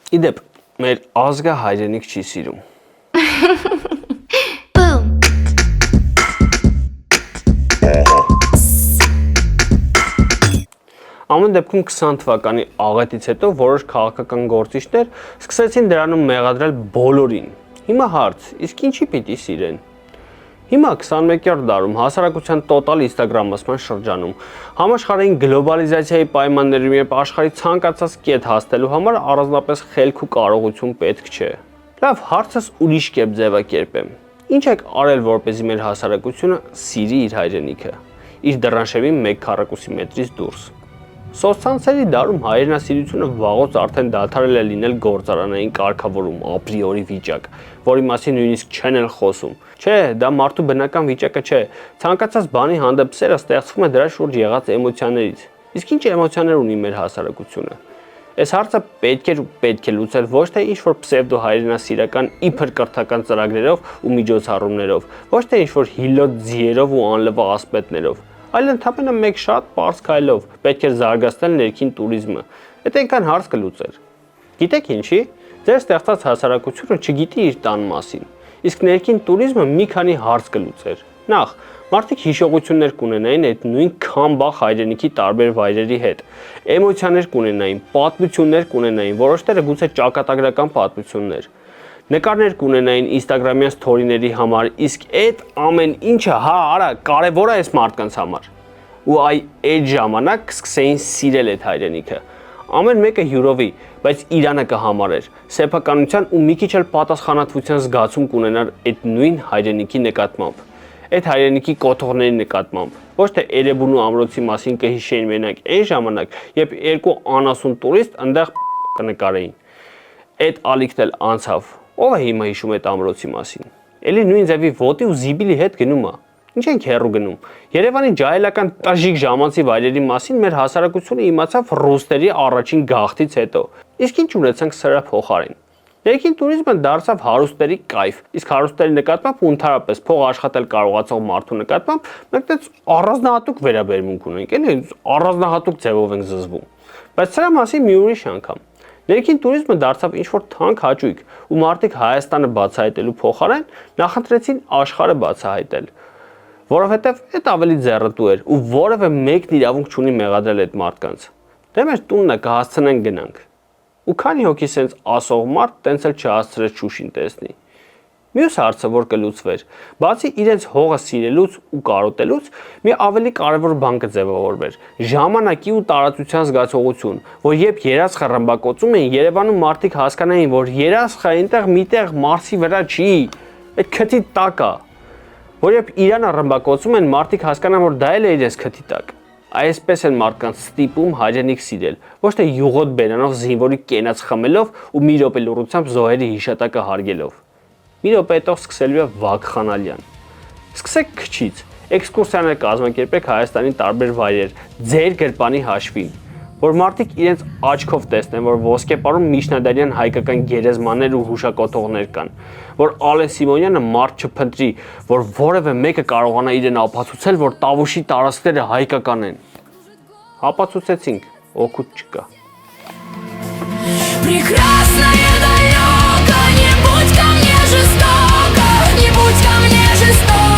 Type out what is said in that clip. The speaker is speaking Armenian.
Իդեպ, մեր ազգը հայրենիք չի սիրում։ Ամեն դեպքում 20 թվականի աղետից հետո որոշ քաղաքական գործիչներ սկսեցին դրանում մեղադրել բոլորին։ Հիմա հարց, իսկ ինչի պիտի սիրեն։ Հիմա 21-րդ դարում հասարակության տոտալ ինստագրամացման շրջանում համաշխարհային գլոբալիզացիայի պայմաններում երբ աշխարհի ցանկացած կետ հասնելու համար առանձնապես խելք ու կարողություն պետք չէ։ Լավ, հարցս ուրիշ կերպ ձևակերպեմ։ Ինչ եք արել, որպեսզի մեր հասարակությունը սիրի իր հայրենիքը, իր դռանշևի 1 քառակուսի մետրից դուրս։ Սոցցանցերի դարում հայրենասիրությունը վաղուց արդեն դադարել է լինել գործարանային կարգավորում, ապրիորի վիճակ, որի մասին նույնիսկ չեն էլ խոսում։ Չէ, դա մարդու բնական վիճակը չէ։ Ցանկացած բանի հանդեպ սերը ստեղծվում է դրա շուրջ եղած էմոցիաներից։ Իսկ ինչ էմոցիաներ ունի մեր հասարակությունը։ Այս հարցը պետք է լուծել ոչ թե ինչ-որ պսևդո հայրենասիրական իբր կրթական ծրագրերով ու միջոցառումներով, ոչ թե ինչ-որ հիլոտ ձիերով ու անլվա ասպետներով, այլ ընդհանրապես մեկ շատ պարզ քայլով պետք է զարգացնել ներքին туриզմը։ Այդ այնքան հարց կլուծեր։ Գիտեք ինչի՞։ Ձեր ստեղծած հասարակությունը չգիտի իր տան մասին։ Իսկ ներքին туриզմը մի քանի հարց կլուծեր։ Նախ, մարդիկ հիշողություններ կունենային այդ նույն քամբախ հայրենիքի տարբեր վայրերի հետ։ Էմոցիաներ կունենային, պատմություններ կունենային, որոշները գուցե ճակատագրական պատմություններ։ Նկարներ կունենային Instagram-յան սթորիների համար, իսկ այդ ամեն ինչը, արա, կարևոր է այս մարդկանց համար։ Ու այդ ժամանակ կսկսեին սիրել այդ հայրենիքը։ Ամեն մեկը յուրովի, բայց Իրանը կհամարեր, սեփականության ու մի քիչ էլ պատասխանատվության զգացում կունենար այդ նույն հայրենիքի նկատմամբ։ Այդ հայրենիքի կոթողների նկատմամբ, ոչ թե Էրեբունու ամրոցի մասին կհիշեին մենակ այն ժամանակ, երբ երկու անասուն տուրիստ այնտեղ կնկարեին։ Այդ ալիքն էլ անցավ։ Ո՞վ է հիմա հիշում այդ ամրոցի մասին։ Էլի նույն ձևի ոտի ու զիբիլի հետ գնում է։ Ինչ ենք հեռու գնում։ Երևանի ջահելական տաժիկ ժամանցի վայրերի մասին մեր հասարակությունը իմացավ ռուսների առաջին գաղթից հետո։ Իսկ ինչ ունեցանք սրա փոխարեն։ Ներքին туриզմը դարձավ հարուստների կայֆ, իսկ հարուստների նկատմամբ ու ընդհանրապես փող աշխատել կարողացող մարդու նկատմամբ մենք այդպես առանձնահատուկ վերաբերմունք ունենք, էլի առանձնահատուկ ձևով ենք զզվում։ Բայց սրա մասին մի ուրիշ անգամ։ Ներքին туриզմը դարձավ ինչ-որ թանկ հաճույք, ու մարդիկ Հայաստանը բացահայտելու փոխարեն նախընտրեցին աշխարհը բացահայտել, որովհետև այդ ավելի ձեռնտու էր ու որևէ մեկն իրավունք չունի մեղադրել այդ մարդկանց։ Դե մեր տունն է, կհասցնենք գնանք։ Ու քանի հոգի սենց ասող մարդ տենց էլ չհասցրեց Շուշին տեսնի։ Մյուս հարցը, որ կլուծվեր, բացի իրենց հողը սիրելուց ու կարոտելուց, մի ավելի կարևոր բան կձևավորվեր՝ ժամանակի ու տարածության զգացողություն, որ երբ երասխը ռմբակոծում էին, Երևանում մարդիկ հասկանային, որ երասխը այնտեղ միտեղ Մարսի վրա չի, այդ քթի տակ է, որ երբ Իրանը ռմբակոծում են, մարդիկ հասկանան, որ դա էլ է իրենց քթի տակ։ Այսպես են մարդկանց ստիպում հայրենիք սիրել, ոչ թե յուղոտ բերանով զինվորի կենաց խմելով ու մի րոպե լուռությամբ զոհերի հիշատակը հարգելով։ Մի րոպե հետո սկսելու է Վագխանալյան։ Սկսեք քչից, էքսկուրսիաներ կազմակերպեք Հայաստանի տարբեր վայրեր, ձեր գրպանի հաշվին, որ մարդիկ իրենց աչքով տեսնեն, որ ոսկեպարում միջնադարյան հայկական գերեզմաններ ու հուշակոթողներ կան, որ Ալեն Սիմոնյանը մարդ չփնտրի, որ որևէ մեկը կարողանա իրեն ապացուցել, որ Տավուշի տարածքները հայկական են։ Ապացուցեցինք, օգուտ չկա։ Прекрасная далеко, не будь ко мне жестоко, не будь ко мне жестоко.